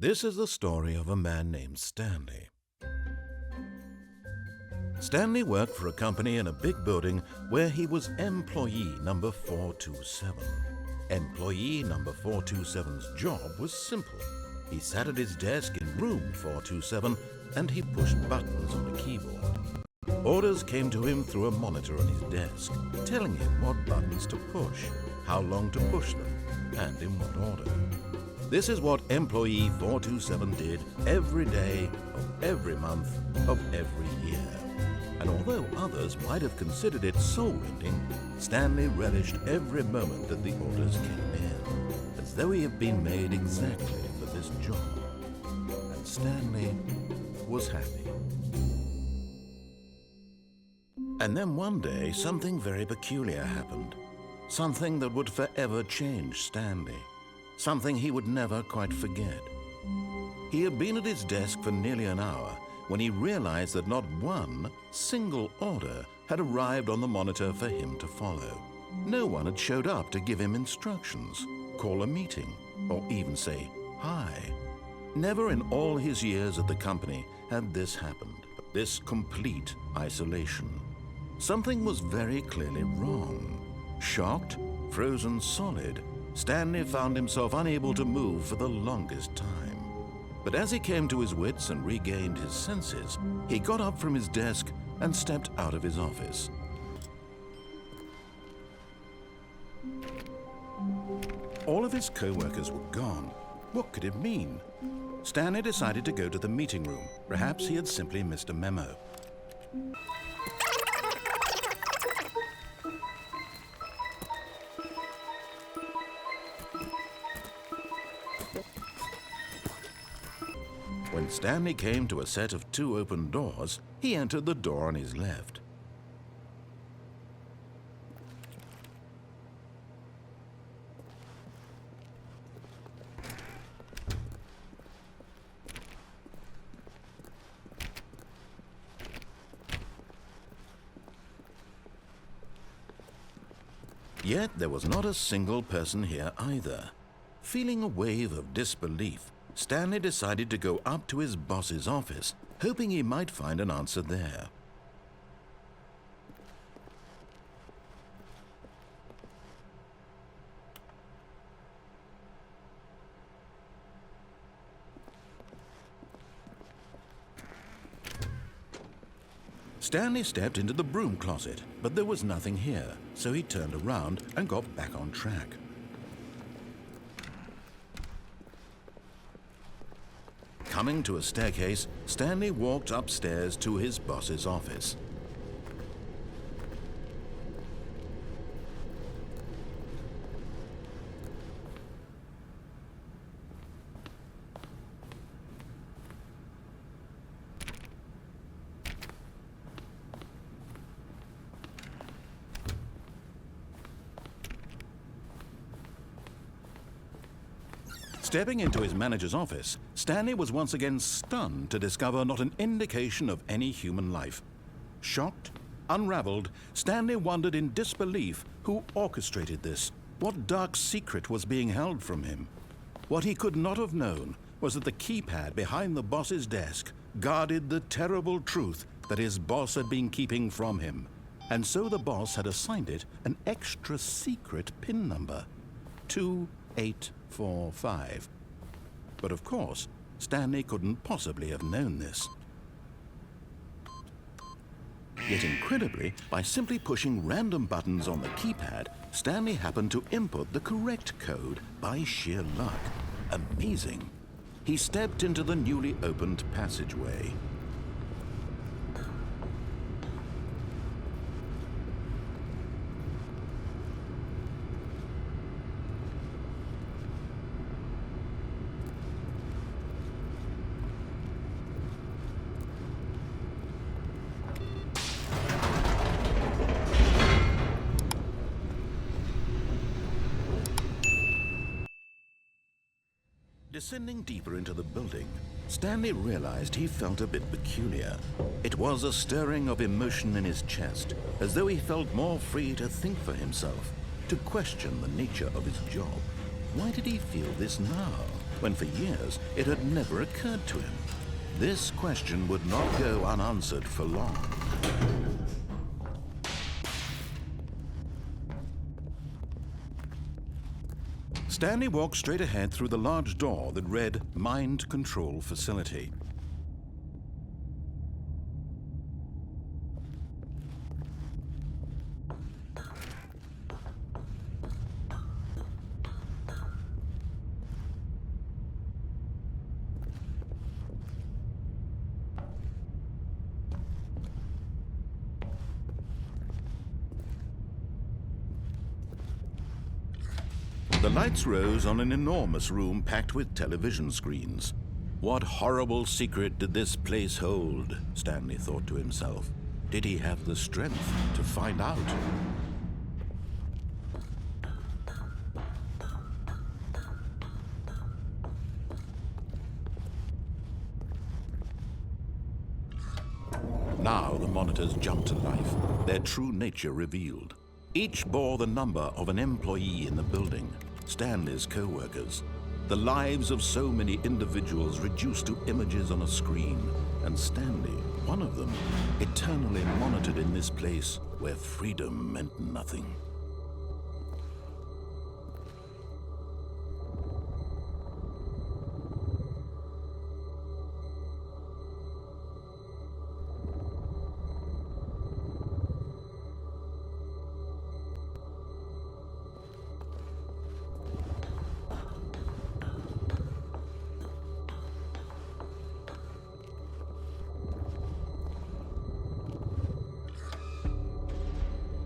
This is the story of a man named Stanley. Stanley worked for a company in a big building where he was employee number 427. Employee number 427's job was simple. He sat at his desk in room 427 and he pushed buttons on a keyboard. Orders came to him through a monitor on his desk, telling him what buttons to push, how long to push them, and in what order. This is what employee 427 did every day of every month of every year. And although others might have considered it soul-rending, Stanley relished every moment that the orders came in, as though he had been made exactly for this job. And Stanley was happy. And then one day, something very peculiar happened. Something that would forever change Stanley. Something he would never quite forget. He had been at his desk for nearly an hour when he realized that not one single order had arrived on the monitor for him to follow. No one had showed up to give him instructions, call a meeting, or even say hi. Never in all his years at the company had this happened, this complete isolation. Something was very clearly wrong. Shocked, frozen solid, Stanley found himself unable to move for the longest time. But as he came to his wits and regained his senses, he got up from his desk and stepped out of his office. All of his co-workers were gone. What could it mean? Stanley decided to go to the meeting room. Perhaps he had simply missed a memo. When Stanley came to a set of 2 open doors, he entered the door on his left. Yet there was not a single person here either. Feeling a wave of disbelief, Stanley decided to go up to his boss's office, hoping he might find an answer there. Stanley stepped into the broom closet, but there was nothing here, so he turned around and got back on track. Coming to a staircase, Stanley walked upstairs to his boss's office. Stepping into his manager's office, Stanley was once again stunned to discover not an indication of any human life. Shocked, unraveled, Stanley wondered in disbelief who orchestrated this, what dark secret was being held from him. What he could not have known was that the keypad behind the boss's desk guarded the terrible truth that his boss had been keeping from him. And so the boss had assigned it an extra secret PIN number, 2845. But of course, Stanley couldn't possibly have known this. Yet incredibly, by simply pushing random buttons on the keypad, Stanley happened to input the correct code by sheer luck. Amazing. He stepped into the newly opened passageway. Descending deeper into the building, Stanley realized he felt a bit peculiar. It was a stirring of emotion in his chest, as though he felt more free to think for himself, to question the nature of his job. Why did he feel this now? when for years it had never occurred to him? This question would not go unanswered for long. Stanley walked straight ahead through the large door that read Mind Control Facility. The lights rose on an enormous room packed with television screens. What horrible secret did this place hold? Stanley thought to himself. Did he have the strength to find out? Now the monitors jumped to life, their true nature revealed. Each bore the number of an employee in the building, Stanley's co-workers. The lives of so many individuals reduced to images on a screen, and Stanley, one of them, eternally monitored in this place where freedom meant nothing.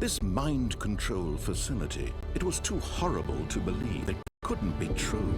This mind control facility, it was too horrible to believe. It couldn't be true.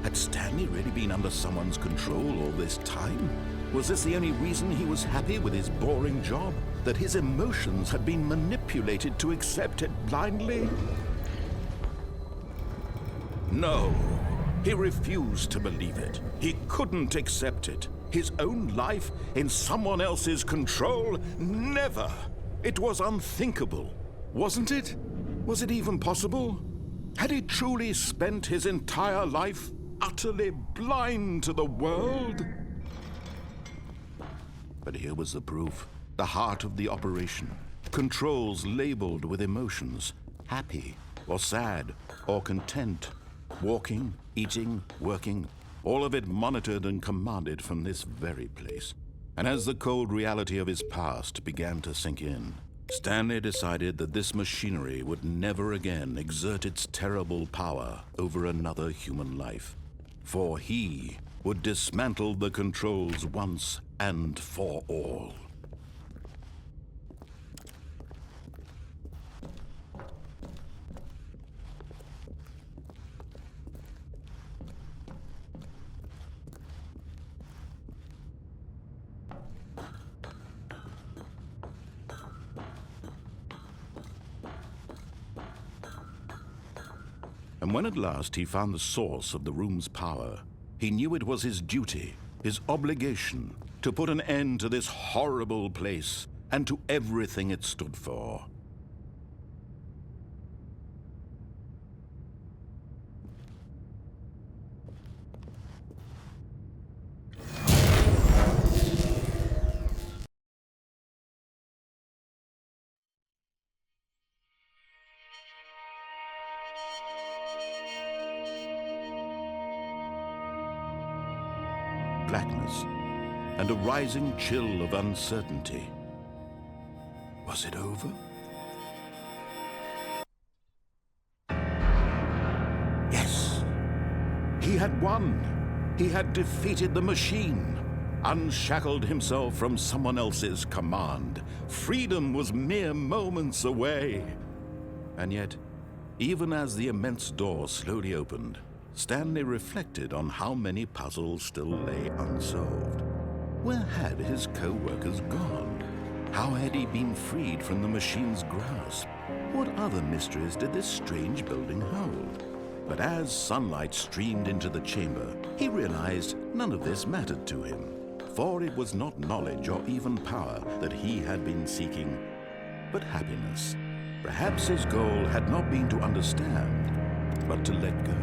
Had Stanley really been under someone's control all this time? Was this the only reason he was happy with his boring job? That his emotions had been manipulated to accept it blindly? No, he refused to believe it. He couldn't accept it. His own life in someone else's control? Never! It was unthinkable. Wasn't it? Was it even possible? Had he truly spent his entire life utterly blind to the world? But here was the proof. The heart of the operation. Controls labeled with emotions. Happy, or sad, or content. Walking, eating, working. All of it monitored and commanded from this very place. And as the cold reality of his past began to sink in, Stanley decided that this machinery would never again exert its terrible power over another human life. For he would dismantle the controls once and for all. And when at last he found the source of the room's power, he knew it was his duty, his obligation, to put an end to this horrible place and to everything it stood for. Blackness, and a rising chill of uncertainty. Was it over? Yes! He had won! He had defeated the machine, unshackled himself from someone else's command. Freedom was mere moments away. And yet, even as the immense door slowly opened, Stanley reflected on how many puzzles still lay unsolved. Where had his co-workers gone? How had he been freed from the machine's grasp? What other mysteries did this strange building hold? But as sunlight streamed into the chamber, he realized none of this mattered to him. For it was not knowledge or even power that he had been seeking, but happiness. Perhaps his goal had not been to understand, but to let go.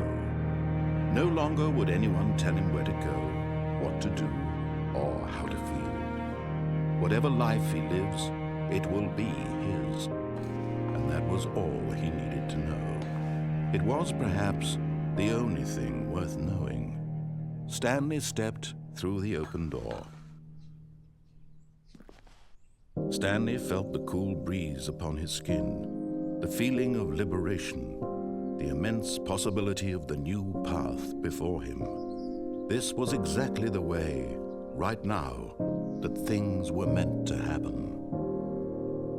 No longer would anyone tell him where to go, what to do, or how to feel. Whatever life he lives, it will be his. And that was all he needed to know. It was perhaps the only thing worth knowing. Stanley stepped through the open door. Stanley felt the cool breeze upon his skin, the feeling of liberation, the immense possibility of the new path before him. This was exactly the way, right now, that things were meant to happen.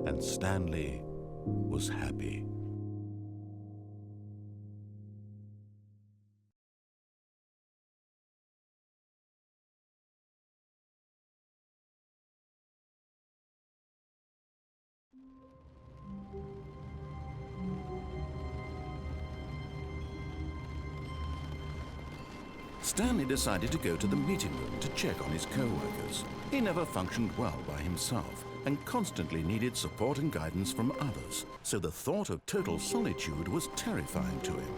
And Stanley was happy. Stanley decided to go to the meeting room to check on his co-workers. He never functioned well by himself and constantly needed support and guidance from others, so the thought of total solitude was terrifying to him.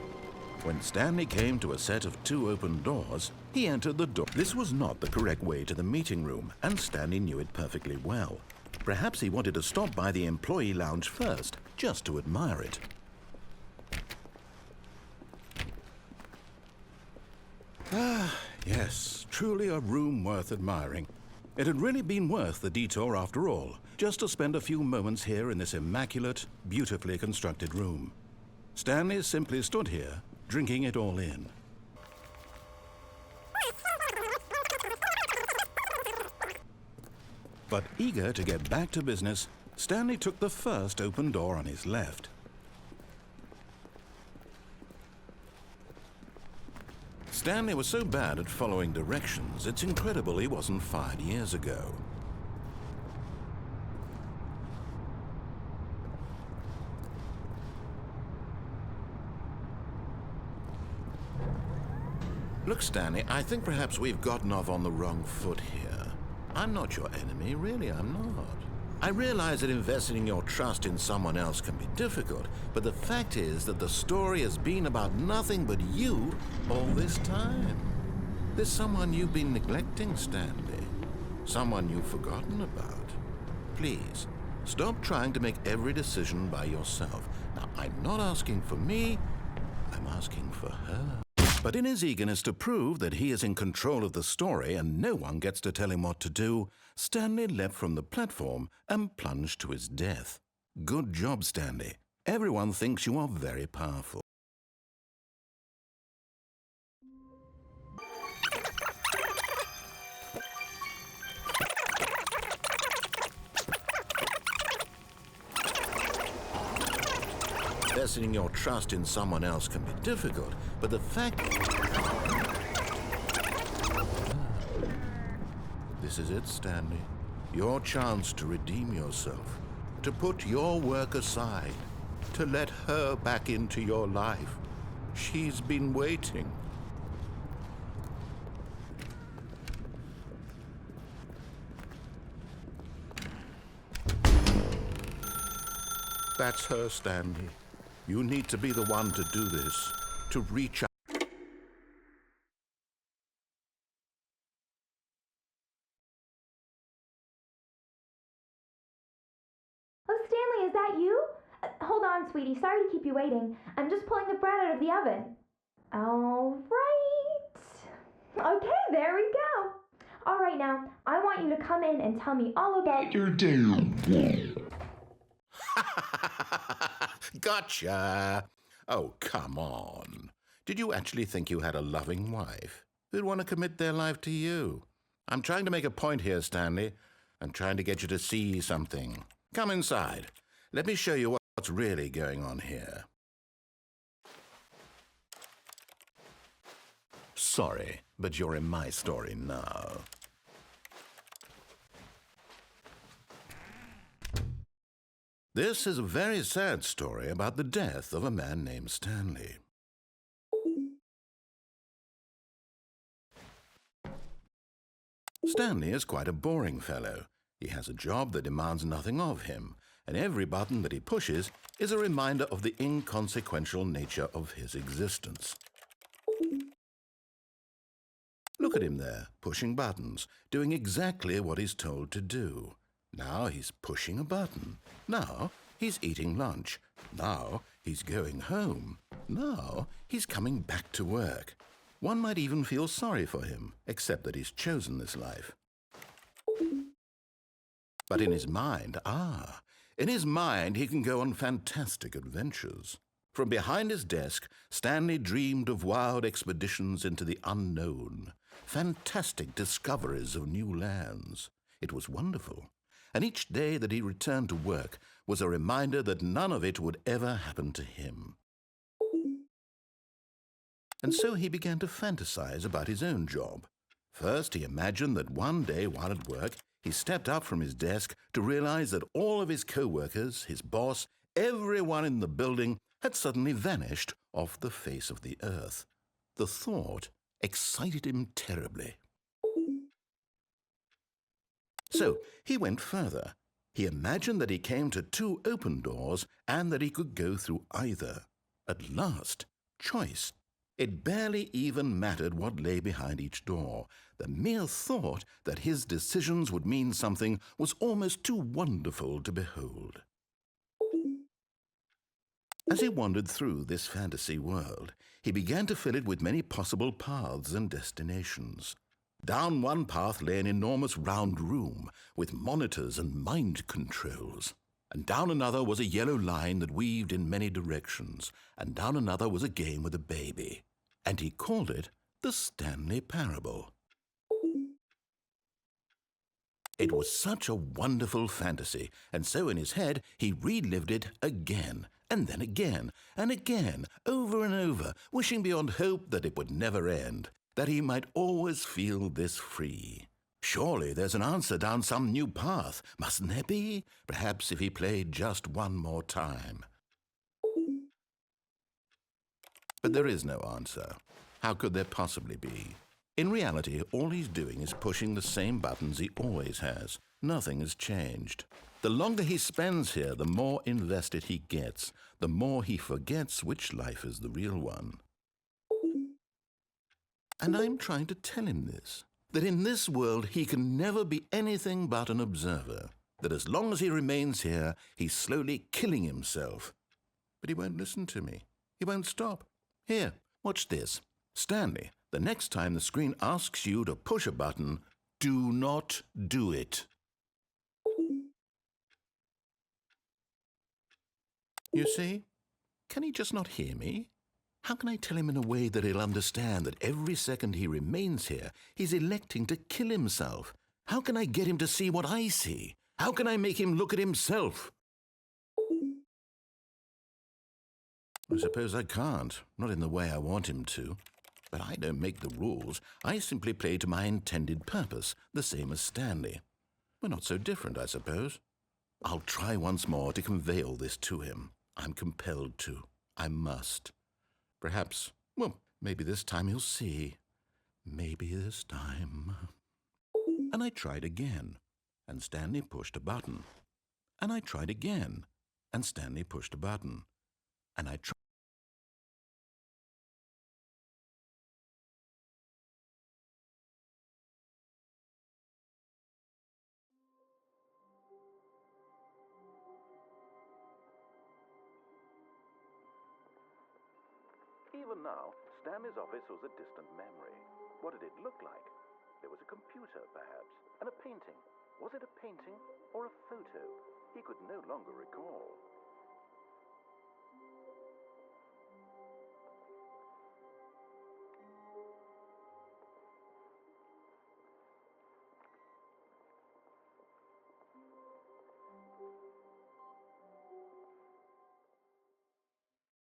When Stanley came to a set of 2 open doors, he entered the door. This was not the correct way to the meeting room, and Stanley knew it perfectly well. Perhaps he wanted to stop by the employee lounge first, just to admire it. Ah, yes, truly a room worth admiring. It had really been worth the detour after all, just to spend a few moments here in this immaculate, beautifully constructed room. Stanley simply stood here, drinking it all in. But eager to get back to business, Stanley took the first open door on his left. Stanley was so bad at following directions, it's incredible he wasn't fired years ago. Look, Stanley, I think perhaps we've gotten off on the wrong foot here. I'm not your enemy, really, I'm not. I realize that investing your trust in someone else can be difficult, but the fact is that the story has been about nothing but you all this time. There's someone you've been neglecting, Stanley. Someone you've forgotten about. Please, stop trying to make every decision by yourself. Now, I'm not asking for me, I'm asking for her. But in his eagerness to prove that he is in control of the story and no one gets to tell him what to do, Stanley leapt from the platform and plunged to his death. Good job, Stanley. Everyone thinks you are very powerful. Investing your trust in someone else can be difficult, but the fact... This is it, Stanley. Your chance to redeem yourself, to put your work aside, to let her back into your life. She's been waiting. That's her, Stanley. You need to be the one to do this, to reach out. Oh, Stanley, is that you? Hold on, sweetie. Sorry to keep you waiting. I'm just pulling the bread out of the oven. All right. Okay, there we go. All right, now, I want you to come in and tell me all about your day. Gotcha! Oh, come on. Did you actually think you had a loving wife who'd want to commit their life to you? I'm trying to make a point here, Stanley. I'm trying to get you to see something. Come inside. Let me show you what's really going on here. Sorry, but you're in my story now. This is a very sad story about the death of a man named Stanley. Stanley is quite a boring fellow. He has a job that demands nothing of him, and every button that he pushes is a reminder of the inconsequential nature of his existence. Look at him there, pushing buttons, doing exactly what he's told to do. Now he's pushing a button. Now he's eating lunch. Now he's going home. Now he's coming back to work. One might even feel sorry for him, except that he's chosen this life. But in his mind, he can go on fantastic adventures. From behind his desk, Stanley dreamed of wild expeditions into the unknown, fantastic discoveries of new lands. It was wonderful, and each day that he returned to work was a reminder that none of it would ever happen to him. And so he began to fantasize about his own job. First, he imagined that one day while at work, he stepped up from his desk to realize that all of his co-workers, his boss, everyone in the building had suddenly vanished off the face of the earth. The thought excited him terribly. So he went further. He imagined that he came to 2 open doors and that he could go through either. At last, choice. It barely even mattered what lay behind each door. The mere thought that his decisions would mean something was almost too wonderful to behold. As he wandered through this fantasy world, he began to fill it with many possible paths and destinations. Down one path lay an enormous round room with monitors and mind controls. And down another was a yellow line that weaved in many directions. And down another was a game with a baby. And he called it the Stanley Parable. It was such a wonderful fantasy, and so in his head he relived it again, and then again, and again, over and over, wishing beyond hope that it would never end, that he might always feel this free. Surely there's an answer down some new path, mustn't there be? Perhaps if he played just one more time. But there is no answer. How could there possibly be? In reality, all he's doing is pushing the same buttons he always has. Nothing has changed. The longer he spends here, the more invested he gets, the more he forgets which life is the real one. And I'm trying to tell him this, that in this world he can never be anything but an observer, that as long as he remains here, he's slowly killing himself. But he won't listen to me. He won't stop. Here, watch this. Stanley, the next time the screen asks you to push a button, do not do it. You see? Can he just not hear me? How can I tell him in a way that he'll understand that every second he remains here, he's electing to kill himself? How can I get him to see what I see? How can I make him look at himself? I suppose I can't, not in the way I want him to. But I don't make the rules. I simply play to my intended purpose, the same as Stanley. We're not so different, I suppose. I'll try once more to convey all this to him. I'm compelled to. I must. Perhaps, well, maybe this time he'll see. Maybe this time. And I tried again, and Stanley pushed a button. And I tried again, and Stanley pushed a button. And I tried. Even now, Stanley's office was a distant memory. What did it look like? There was a computer, perhaps, and a painting. Was it a painting or a photo? He could no longer recall.